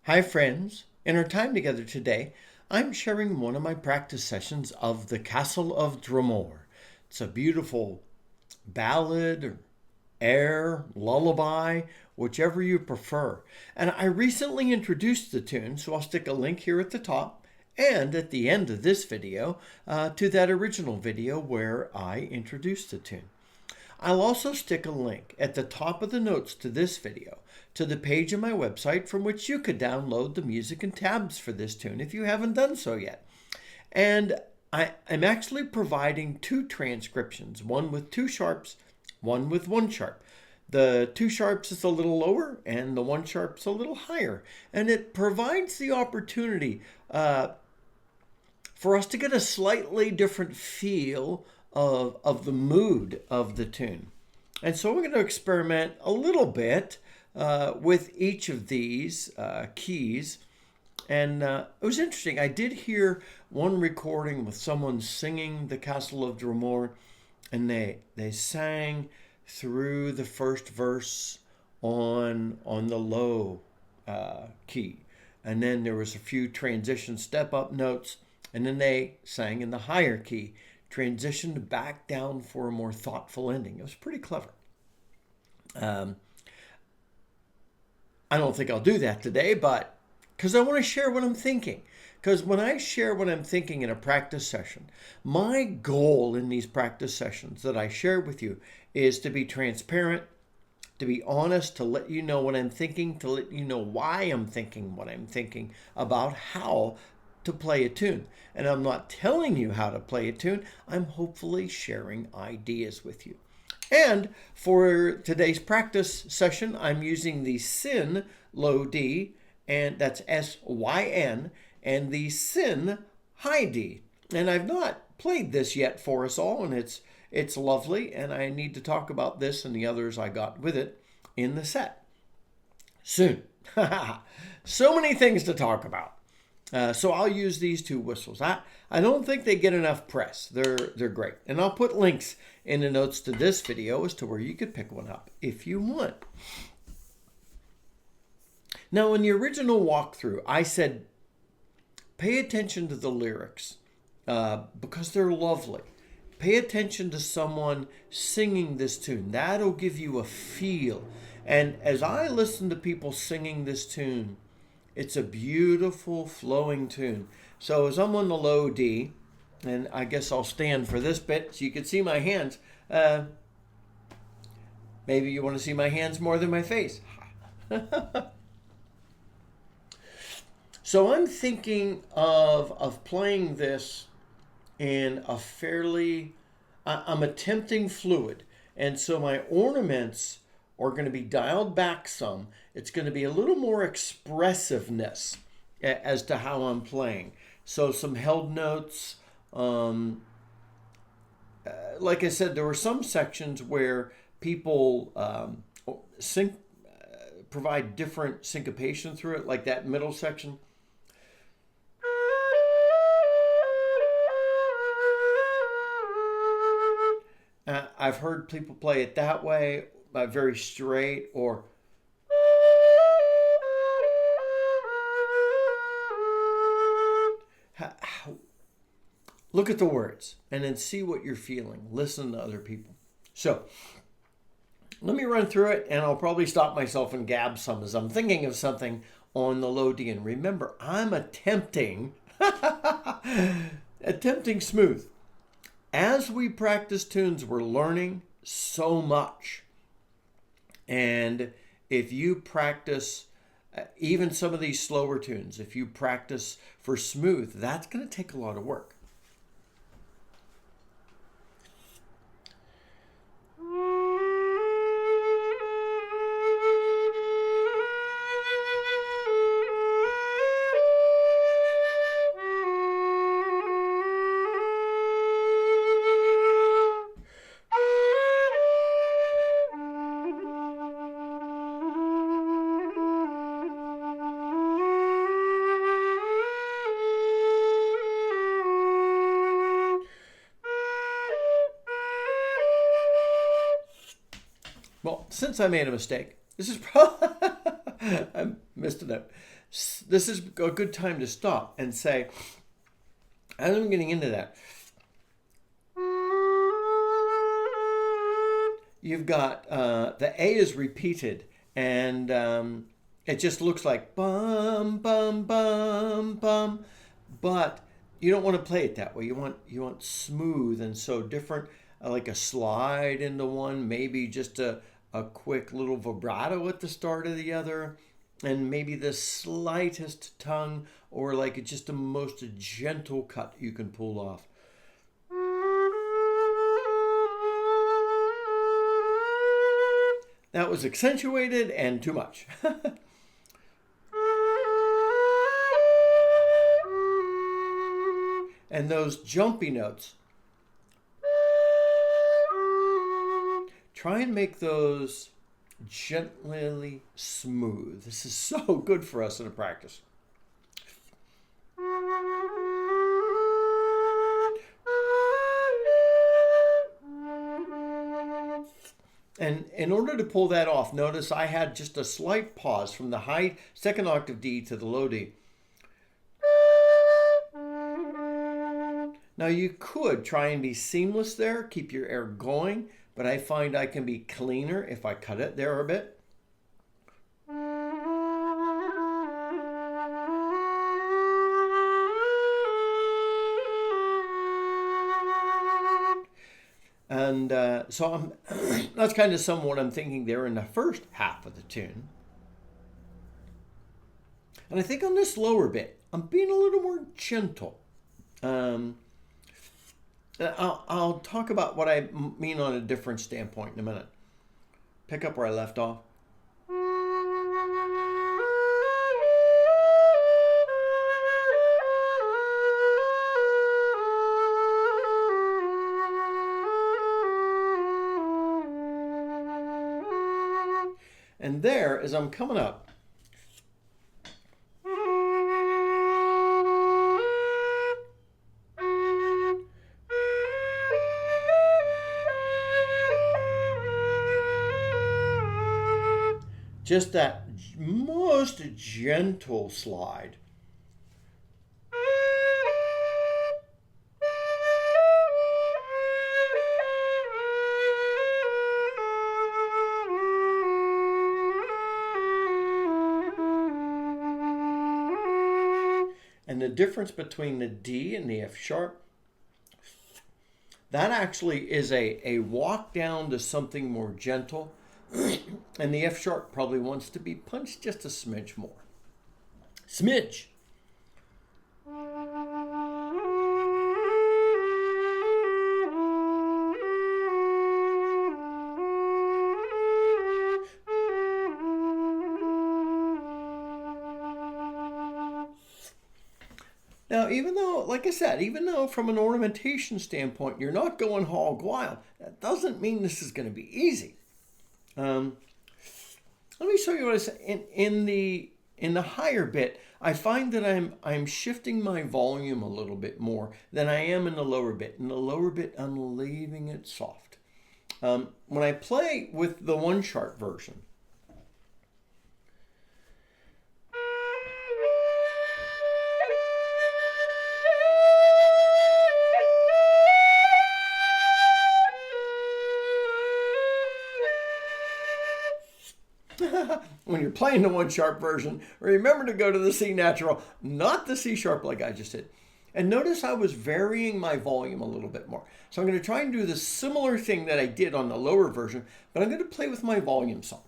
Hi friends, in our time together today, I'm sharing one of my practice sessions of the Castle of Dromore. It's a beautiful ballad, or air, lullaby, whichever you prefer. And I recently introduced the tune, so I'll stick a link here at the top and at the end of this video to that original video where I introduced the tune. I'll also stick a link at the top of the notes to this video to the page of my website from which you could download the music and tabs for this tune if you haven't done so yet. And I'm actually providing two transcriptions, one with two sharps, one with one sharp. The two sharps is a little lower and the one sharp's a little higher. And it provides the opportunity for us to get a slightly different feel of the mood of the tune. And so we're going to experiment a little bit with each of these keys. And it was interesting. I did hear one recording with someone singing the Castle of Dromore, and they sang through the first verse on the low key. And then there was a few transition step-up notes, and then they sang in the higher key, transitioned back down for a more thoughtful ending. It was pretty clever. I don't think I'll do that today, but because I want to share what I'm thinking. Because when I share what I'm thinking in a practice session, my goal in these practice sessions that I share with you is to be transparent, to be honest, to let you know what I'm thinking, to let you know why I'm thinking what I'm thinking about how to play a tune. And I'm not telling you how to play a tune. I'm hopefully sharing ideas with you. And for today's practice session, I'm using the Syn low D, and that's S-Y-N, and the Syn high D. And I've not played this yet for us all, and it's lovely, and I need to talk about this and the others I got with it in the set soon. So many things to talk about. So I'll use these two whistles. I don't think they get enough press. They're great. And I'll put links in the notes to this video as to where you could pick one up if you want. Now, in the original walkthrough, I said, pay attention to the lyrics because they're lovely. Pay attention to someone singing this tune. That'll give you a feel. And as I listen to people singing this tune, it's a beautiful flowing tune. So as I'm on the low D, and I guess I'll stand for this bit so you can see my hands. Maybe you want to see my hands more than my face. So I'm thinking of playing this in a fairly, I'm attempting fluid. And so my ornaments are going to be dialed back some. It's going to be a little more expressiveness as to how I'm playing. So some held notes. Like I said, there were some sections where people provide different syncopation through it, like that middle section. I've heard people play it that way, very straight, or look at the words and then see what you're feeling. Listen to other people. So let me run through it, and I'll probably stop myself and gab some as I'm thinking of something on the low D. And remember, I'm attempting smooth. As we practice tunes, we're learning so much. And if you practice even some of these slower tunes, if you practice for smooth, that's going to take a lot of work. Well, since I made a mistake, this is probably missed a note. This is a good time to stop and say, as I'm getting into that, you've got the A is repeated, and it just looks like bum bum bum bum, but you don't want to play it that way. You want smooth, and so different, like a slide into one, maybe just a quick little vibrato at the start of the other, and maybe the slightest tongue, or like just the most gentle cut you can pull off. That was accentuated and too much. And those jumpy notes, try and make those gently smooth. This is so good for us in a practice. And in order to pull that off, notice I had just a slight pause from the high second octave D to the low D. Now you could try and be seamless there, keep your air going, but I find I can be cleaner if I cut it there a bit. And so that's kind of some of what I'm thinking there in the first half of the tune. And I think on this lower bit, I'm being a little more gentle. I'll talk about what I mean on a different standpoint in a minute. Pick up where I left off. And there, as I'm coming up, just that most gentle slide. And the difference between the D and the F sharp, that actually is a walk down to something more gentle. And the F sharp probably wants to be punched just a smidge more. Smidge. Now, even though, like I said, even though from an ornamentation standpoint, you're not going hog wild, that doesn't mean this is going to be easy. Let me show you what I said. In the higher bit, I find that I'm shifting my volume a little bit more than I am in the lower bit. In the lower bit, I'm leaving it soft. When I play with the one sharp version, when you're playing the one sharp version, remember to go to the C natural, not the C sharp like I just did. And notice I was varying my volume a little bit more. So I'm going to try and do the similar thing that I did on the lower version, but I'm going to play with my volume some.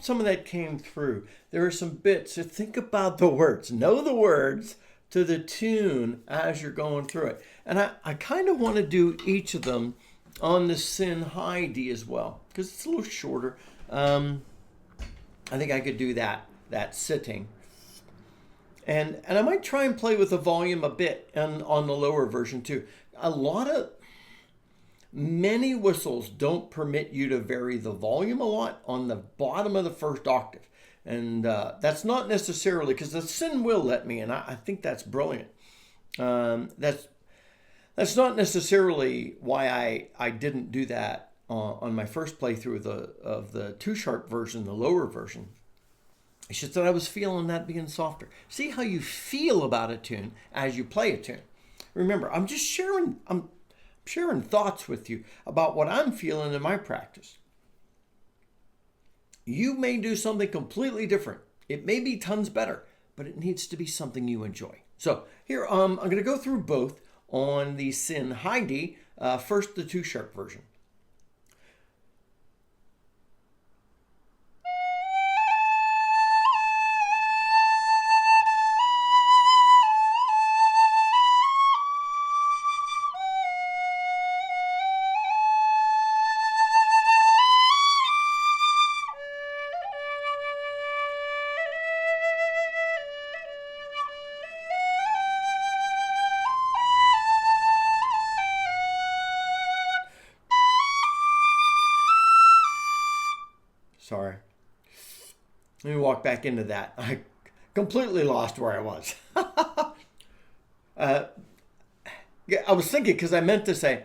some of that came through. There are some bits. So think about the words. Know the words to the tune as you're going through it. And I kind of want to do each of them on the Sin high D as well, because it's a little shorter. I think I could do that sitting. And I might try and play with the volume a bit on the lower version too. Many whistles don't permit you to vary the volume a lot on the bottom of the first octave. And that's not necessarily, because the Sin will let me, and I think that's brilliant. That's not necessarily why I didn't do that on my first playthrough of the 2-sharp version, the lower version. It's just that I was feeling that being softer. See how you feel about a tune as you play a tune. Remember, I'm sharing thoughts with you about what I'm feeling in my practice. You may do something completely different. It may be tons better, but it needs to be something you enjoy. So here, I'm going to go through both on the Sin high D. First, the 2-sharp version. Sorry. Let me walk back into that. I completely lost where I was. Yeah, I was thinking, because I meant to say,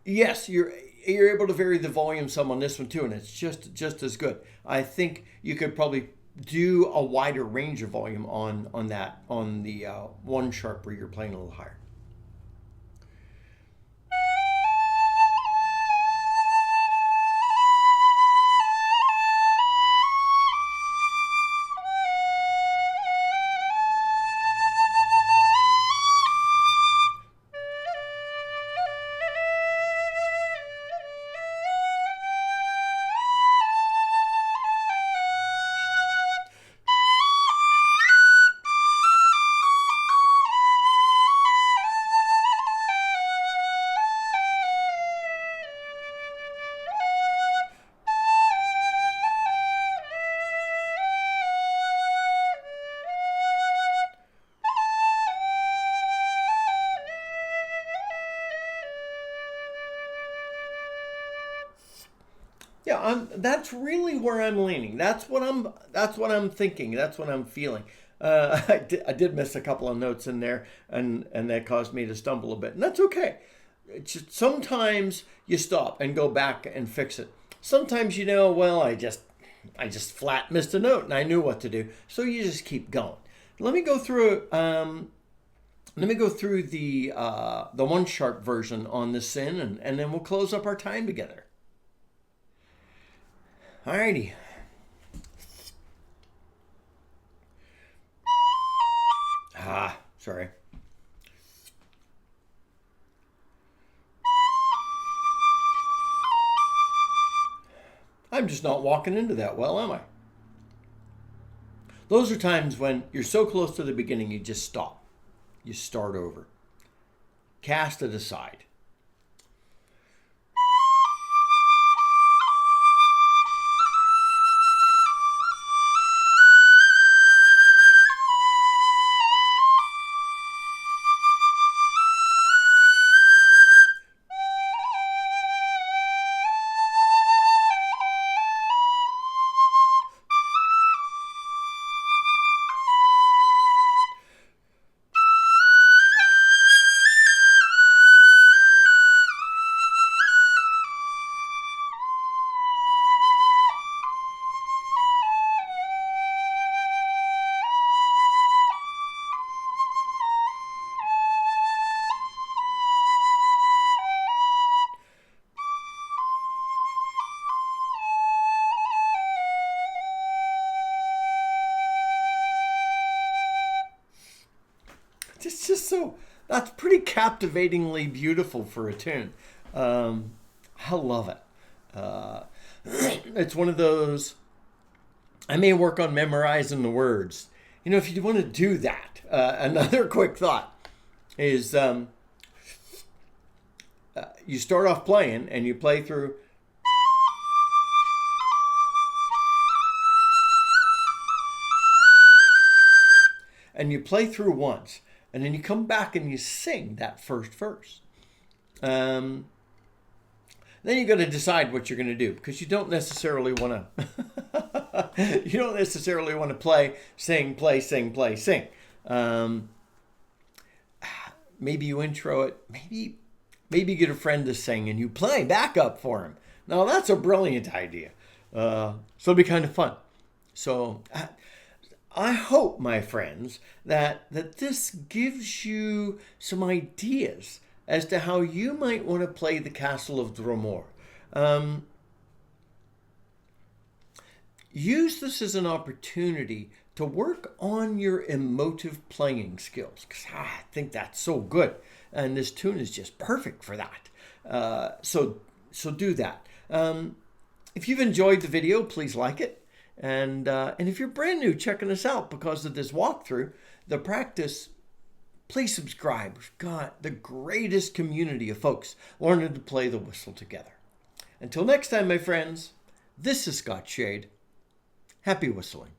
yes, you're able to vary the volume some on this one too, and it's just as good. I think you could probably do a wider range of volume on the 1-sharp where you're playing a little higher. Yeah, that's really where I'm leaning. That's what I'm thinking. That's what I'm feeling. I did miss a couple of notes in there, and that caused me to stumble a bit. And that's okay. It's just, sometimes you stop and go back and fix it. Sometimes well, I just flat missed a note and I knew what to do. So you just keep going. Let me go through the 1-sharp version on the Sin, and then we'll close up our time together. Alrighty. Sorry. I'm just not walking into that well, am I? Those are times when you're so close to the beginning, you just stop. You start over. Cast it aside. It's just that's pretty captivatingly beautiful for a tune. I love it. It's one of those, I may work on memorizing the words. You know, if you want to do that, another quick thought is you start off playing and you play through. And you play through once, and then you come back and you sing that first verse. Then you got to decide what you're going to do, because you don't necessarily want to play, sing, play, sing, play, sing. Maybe you intro it. Maybe you get a friend to sing and you play backup for him. Now that's a brilliant idea. So it'll be kind of fun. So I hope, my friends, that this gives you some ideas as to how you might want to play the Castle of Dromore. Use this as an opportunity to work on your emotive playing skills, because I think that's so good, and this tune is just perfect for that. So do that. If you've enjoyed the video, please like it. And if you're brand new checking us out because of this walkthrough, the practice, please subscribe. We've got the greatest community of folks learning to play the whistle together. Until next time, my friends, this is Scott Shade. Happy whistling.